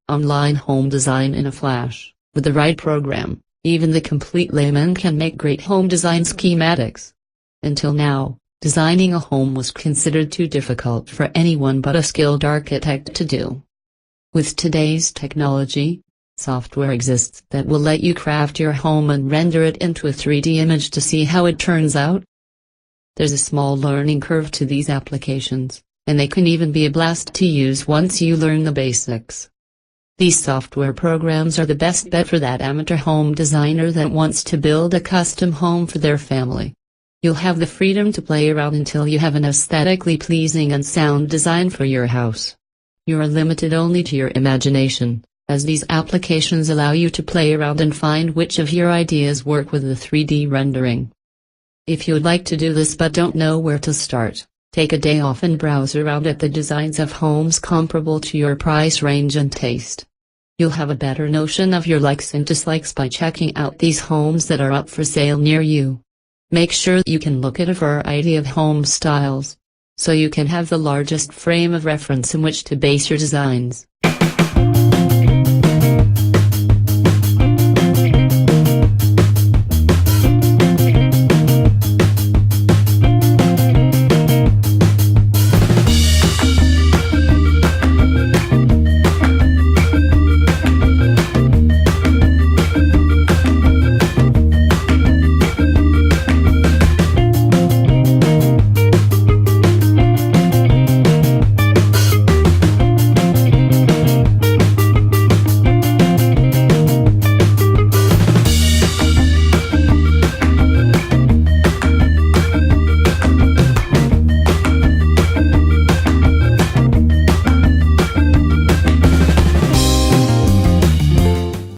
online home design in a flash. With the right program, even the complete layman can make great home design schematics. Until now, designing a home was considered too difficult for anyone but a skilled architect to do. With today's technology, software exists that will let you craft your home and render it into a 3D image to see how it turns out. There's a small learning curve to these applications, and they can even be a blast to use once you learn the basics. These software programs are the best bet for that amateur home designer that wants to build a custom home for their family. You'll have the freedom to play around until you have an aesthetically pleasing and sound design for your house. You are limited only to your imagination, as these applications allow you to play around and find which of your ideas work with the 3D rendering. If you'd like to do this but don't know where to start, take a day off and browse around at the designs of homes comparable to your price range and taste. You'll have a better notion of your likes and dislikes by checking out these homes that are up for sale near you. Make sure you can look at a variety of home styles, so you can have the largest frame of reference in which to base your designs.